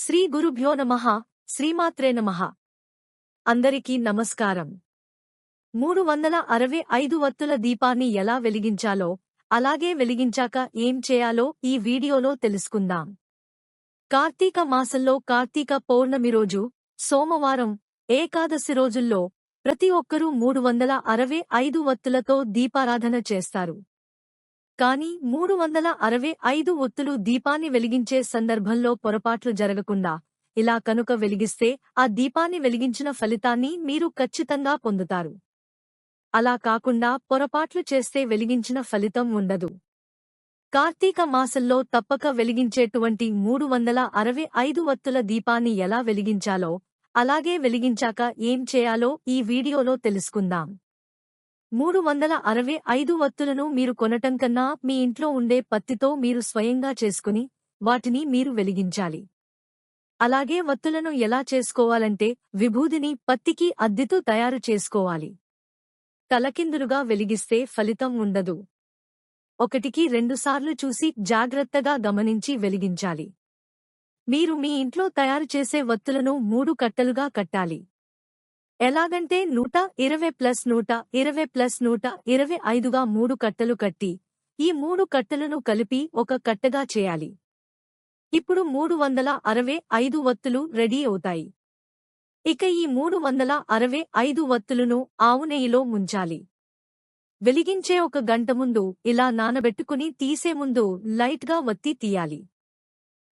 శ్రీ గురుభ్యో నమః. శ్రీమాత్రే నమః. అందరికీ నమస్కారం. 365 వత్తుల దీపాన్ని ఎలా వెలిగించాలో, అలాగే వెలిగించాక ఏం చేయాలో ఈ వీడియోలో తెలుసుకుందాం. కార్తీక మాసంలో కార్తీక పౌర్ణమి రోజు, సోమవారం, ఏకాదశి రోజుల్లో ప్రతి ఒక్కరూ 365 వత్తులతో దీపారాధన చేస్తారు. కానీ 365 ఒత్తులు దీపాన్ని వెలిగించే సందర్భంలో పొరపాట్లు జరగకుండా ఇలా కనుక వెలిగిస్తే ఆ దీపాన్ని వెలిగించిన ఫలితాన్ని మీరు ఖచ్చితంగా పొందుతారు. అలా కాకుండా పొరపాట్లు చేస్తే వెలిగించిన ఫలితం ఉండదు. కార్తీక మాసంలో తప్పక వెలిగించేటువంటి 365 వత్తుల దీపాన్ని ఎలా వెలిగించాలో, అలాగే వెలిగించాక ఏం చేయాలో ఈ వీడియోలో తెలుసుకుందాం. 365 వత్తులను మీరు కొనటం కన్నా మీ ఇంట్లో ఉండే పత్తితో మీరు స్వయంగా చేసుకుని వాటిని మీరు వెలిగించాలి. అలాగే వత్తులను ఎలా చేసుకోవాలంటే విభూదిని పత్తికి అద్దితో తయారు చేసుకోవాలి. తలకిందులుగా వెలిగిస్తే ఫలితం ఉండదు. 1-2 సార్లు చూసి జాగ్రత్తగా గమనించి వెలిగించాలి. మీరు మీ ఇంట్లో తయారు చేసే వత్తులను 3 కట్టలుగా కట్టాలి. ఎలాగంటే 120+120+125గా 3 కట్టలు కట్టి ఈ 3 కట్టలను కలిపి ఒక కట్టగా చేయాలి. ఇప్పుడు 365 వత్తులు రెడీ అవుతాయి. ఇక ఈ 365 వత్తులను ఆవు నెయ్యిలో ముంచాలి. వెలిగించే 1 గంట ముందు ఇలా నానబెట్టుకుని తీసే ముందు లైట్గా వత్తి తీయాలి.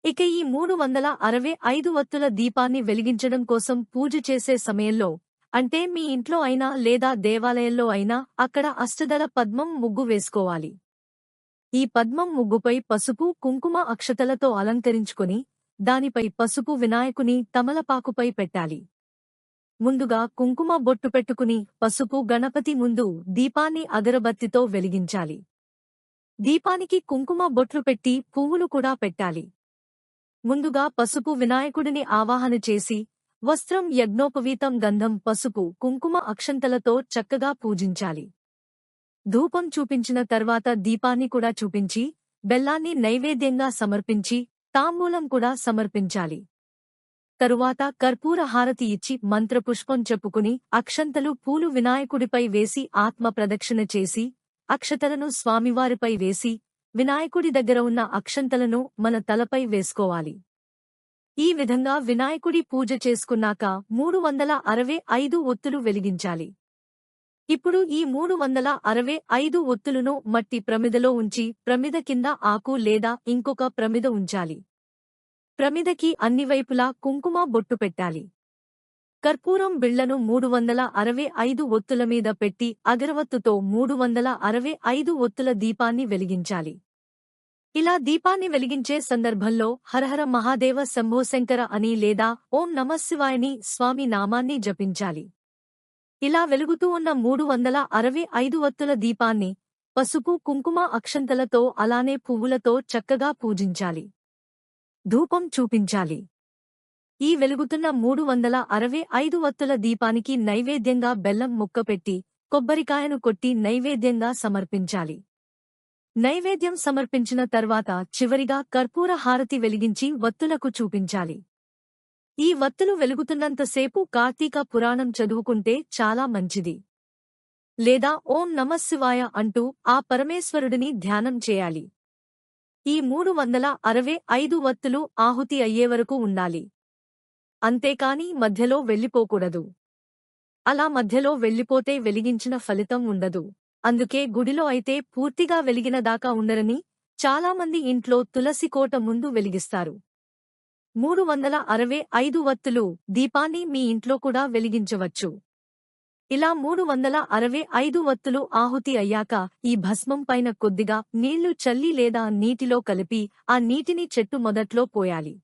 ఇక ఈ 365 వత్తుల దీపాన్ని వెలిగించడం కోసం పూజ చేసే సమయంలో, అంటే మీ ఇంట్లో అయినా లేదా దేవాలయంలో అయినా అక్కడ అష్టదళ పద్మం ముగ్గు వేసుకోవాలి. ఈ పద్మం ముగ్గుపై పసుపు కుంకుమ అక్షతలతో అలంకరించుకొని దానిపై పసుపు వినాయకుని తమలపాకుపై పెట్టాలి. ముందుగా కుంకుమ బొట్టు పెట్టుకుని పసుపు గణపతి ముందు దీపాన్ని అగరబత్తితో వెలిగించాలి. దీపానికి కుంకుమ బొట్లు పెట్టి పువ్వులు కూడా పెట్టాలి. ముందుగా పసుపు వినాయకుడిని ఆవాహన చేసి వస్త్రం యజ్ఞోపవీతం గంధం పసుపు కుంకుమ అక్షంతలతో చక్కగా పూజించాలి. ధూపం చూపించిన తర్వాత దీపాన్ని కూడా చూపించి బెల్లాన్ని నైవేద్యంగా సమర్పించి తాంబూలం కూడా సమర్పించాలి. తరువాత కర్పూర హారతి ఇచ్చి మంత్రపుష్పం చెప్పుకుని అక్షంతలు పూలు వినాయకుడిపై వేసి ఆత్మ ప్రదక్షిణ చేసి అక్షతలను స్వామివారిపై వేసి వినాయకుడి దగ్గర ఉన్న అక్షంతలను మన తలపై వేసుకోవాలి. ఈ విధంగా వినాయకుడి పూజ చేసుకున్నాక 365 ఒత్తులు వెలిగించాలి. ఇప్పుడు ఈ 365 ఒత్తులను మట్టి ప్రమిదలో ఉంచి ప్రమిద కింద ఆకు లేదా ఇంకొక ప్రమిద ఉంచాలి. ప్రమిదకి అన్ని వైపులా కుంకుమ బొట్టు పెట్టాలి. కర్పూరం బిళ్లను 365 ఒత్తుల మీద పెట్టి అగరవత్తుతో 365 ఒత్తుల దీపాన్ని వెలిగించాలి. ఇలా దీపాన్ని వెలిగించే సందర్భంలో హరహర మహాదేవ శంభోశంకర అని లేదా ఓం నమఃశివాయని స్వామి నామాన్ని జపించాలి. ఇలా వెలుగుతూ ఉన్న 365 వత్తుల దీపాన్ని పసుపు కుంకుమ అక్షంతలతో అలానే పువ్వులతో చక్కగా పూజించాలి. ధూపం చూపించాలి. ఈ వెలుగుతున్న 365 వత్తుల దీపానికి నైవేద్యంగా బెల్లం ముక్క పెట్టి కొబ్బరికాయను కొట్టి నైవేద్యంగా సమర్పించాలి. నైవేద్యం సమర్పించిన తర్వాత చివరిగా కర్పూర హారతి వెలిగించి వత్తులకు చూపించాలి. ఈ వత్తులు వెలుగుతున్నంతసేపు కార్తీక పురాణం చదువుకుంటే చాలా మంచిది. లేదా ఓం నమఃశివాయ అంటూ ఆ పరమేశ్వరుడిని ధ్యానం చేయాలి. ఈ 365 వత్తులు ఆహుతి అయ్యేవరకు ఉండాలి. అంతేకాని మధ్యలో వెళ్ళిపోకూడదు. అలా మధ్యలో వెళ్ళిపోతే వెలిగించిన ఫలితం ఉండదు. అందుకే గుడిలో అయితే పూర్తిగా వెలిగిన దాకా ఉండరని చాలామంది ఇంట్లో తులసి కోట ముందు వెలిగిస్తారు. 365 వత్తులు దీపాన్ని మీ ఇంట్లో కూడా వెలిగించవచ్చు. ఇలా 365 వత్తులు ఆహుతి అయ్యాక ఈ భస్మం పైన కొద్దిగా నీళ్లు చల్లి లేదా నీటిలో కలిపి ఆ నీటిని చెట్టు మొదట్లో పోయాలి.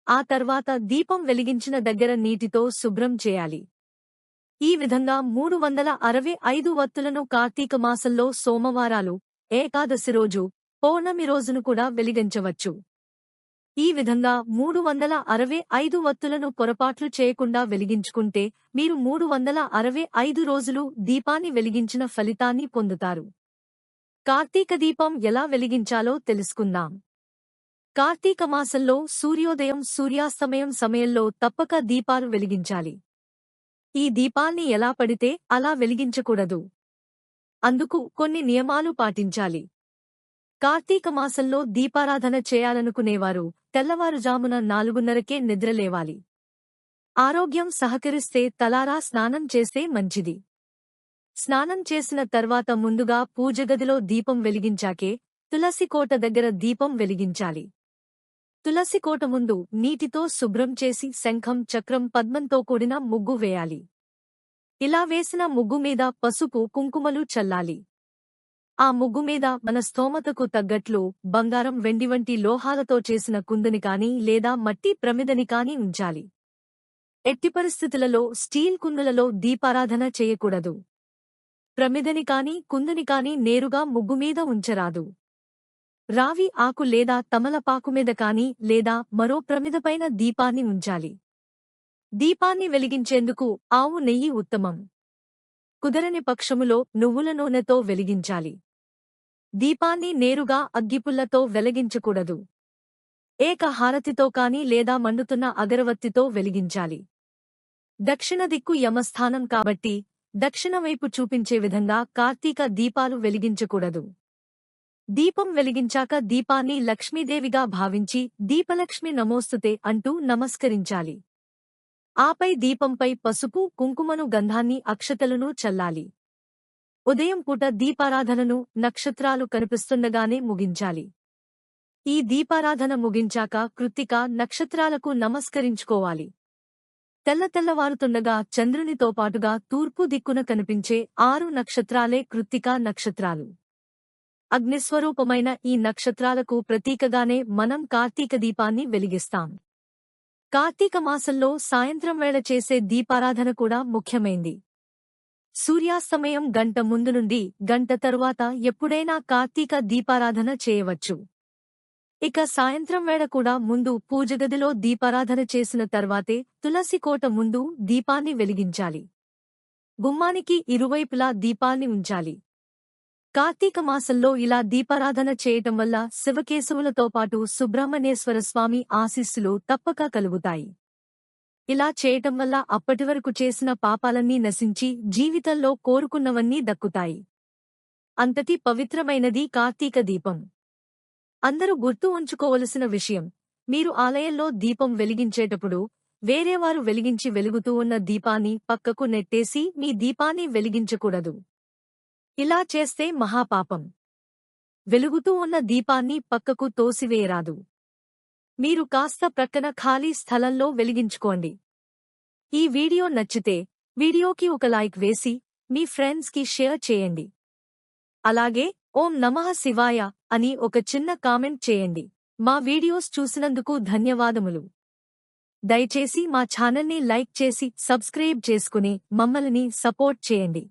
ఆ తర్వాత దీపం వెలిగించిన దగ్గర నీటితో శుభ్రం చేయాలి. ఈ విధంగా 365 వత్తులను కార్తీక మాసంలో సోమవారాలు, ఏకాదశి రోజు, పౌర్ణమి రోజును కూడా వెలిగించవచ్చు. ఈ విధంగా 365 వత్తులను పొరపాట్లు చేయకుండా వెలిగించుకుంటే మీరు 365 రోజులు దీపాన్ని వెలిగించిన ఫలితాన్ని పొందుతారు. కార్తీక దీపం ఎలా వెలిగించాలో తెలుసుకుందాం. కార్తీక మాసంలో సూర్యోదయం సూర్యాస్తమయం సమయంలో తప్పక దీపాలు వెలిగించాలి. ఈ దీపాల్ని ఎలా పడితే అలా వెలిగించకూడదు. అందుకు కొన్ని నియమాలు పాటించాలి. కార్తీక మాసంలో దీపారాధన చేయాలనుకునేవారు తెల్లవారుజామున 4:30కే నిద్రలేవాలి. ఆరోగ్యం సహకరిస్తే తలారా స్నానం చేస్తే మంచిది. స్నానం చేసిన తర్వాత ముందుగా పూజగదిలో దీపం వెలిగించాకే తులసికోట దగ్గర దీపం వెలిగించాలి. తులసికోట ముందు నీటితో శుభ్రం చేసి శంఖం, చక్రం, పద్మంతో కూడిన ముగ్గు వేయాలి. ఇలా వేసిన ముగ్గు మీద పసుపు, కుంకుమలు చల్లాలి. ఆ ముగ్గు మీద మన స్తోమతకు తగ్గట్లు బంగారం, వెండి వంటి లోహాలతో చేసిన కుందుని కాని లేదా మట్టి ప్రమిదని కాని ఉంచాలి. ఎట్టి పరిస్థితులలో స్టీల్ కుందులలో దీపారాధన చేయకూడదు. ప్రమిదని కాని కుందుని కాని నేరుగా ముగ్గుమీద ఉంచరాదు. రావి ఆకు లేదా తమలపాకు మీద కాని లేదా మరో ప్రమిదపైన దీపాన్ని ఉంచాలి. దీపాన్ని వెలిగించేందుకు ఆవు నెయ్యి ఉత్తమం. కుదరని పక్షములో నువ్వుల నూనెతో వెలిగించాలి. దీపాన్ని నేరుగా అగ్గిపుల్లతో వెలిగించకూడదు. ఏక హారతితో కాని లేదా మండుతున్న అగరవత్తితో వెలిగించాలి. దక్షిణ దిక్కు యమస్థానం కాబట్టి దక్షిణవైపు చూపించే విధంగా కార్తీక దీపాలు వెలిగించకూడదు. దీపం వెలిగించాక దీపాన్ని లక్ష్మీదేవిగా భావించి దీపలక్ష్మి నమోస్తుతే అంటూ నమస్కరించాలి. ఆపై దీపంపై పసుపు, కుంకుమను, గంధాన్ని, అక్షతలను చల్లాలి. ఉదయం పూట దీపారాధనను నక్షత్రాలు కనిపిస్తుండగానే ముగించాలి. ఈ దీపారాధన ముగించాక కృత్తిక నక్షత్రాలకు నమస్కరించుకోవాలి. తెల్లవారుతుండగా చంద్రునితో పాటుగా తూర్పు దిక్కున కనిపించే 6 నక్షత్రాలే కృత్తికా నక్షత్రాలు. అగ్నిస్వరూపమైన ఈ నక్షత్రాలకు ప్రతీకగానే మనం కార్తీక దీపాన్ని వెలిగిస్తాం. కార్తీక మాసంలో సాయంత్రం వేళ చేసే దీపారాధన కూడా ముఖ్యమైంది. సూర్యాస్తమయం గంట ముందు నుండి గంట తరువాత ఎప్పుడైనా కార్తీక దీపారాధన చేయవచ్చు. ఇక సాయంత్రం వేళ కూడా ముందు పూజగదిలో దీపారాధన చేసిన తర్వాతే తులసికోట ముందు దీపాన్ని వెలిగించాలి. గుమ్మానికి ఇరువైపులా దీపాల్ని ఉంచాలి. కార్తీక మాసంలో ఇలా దీపారాధన చేయటం వల్ల శివకేశవులతో పాటు సుబ్రహ్మణ్యేశ్వర స్వామి ఆశీస్సులు తప్పక కలుగుతాయి. ఇలా చేయటం వల్ల అప్పటివరకు చేసిన పాపాలన్నీ నశించి జీవితంలో కోరుకున్నవన్నీ దక్కుతాయి. అంతటి పవిత్రమైనది కార్తీక దీపం. అందరూ గుర్తు ఉంచుకోవలసిన విషయం, మీరు ఆలయంలో దీపం వెలిగించేటప్పుడు వేరేవారు వెలిగించి వెలుగుతూ ఉన్న దీపాన్ని పక్కకు నెట్టేసి మీ దీపాన్ని వెలిగించకూడదు. ఇలా చేస్తే మహాపాపం. వెలుగుతూ ఉన్న దీపాన్ని పక్కకు తోసివేయరాదు. మీరు కాస్త ప్రక్కన ఖాళీ స్థలంలో వెలిగించుకోండి. ఈ వీడియో నచ్చితే వీడియోకి ఒక లైక్ వేసి మీ ఫ్రెండ్స్కి షేర్ చేయండి. అలాగే ఓం నమః శివాయ అని ఒక చిన్న కామెంట్ చేయండి. మా వీడియోస్ చూసినందుకు ధన్యవాదములు. దయచేసి మా ఛానల్ని లైక్ చేసి సబ్స్క్రైబ్ చేసుకుని మమ్మల్ని సపోర్ట్ చేయండి.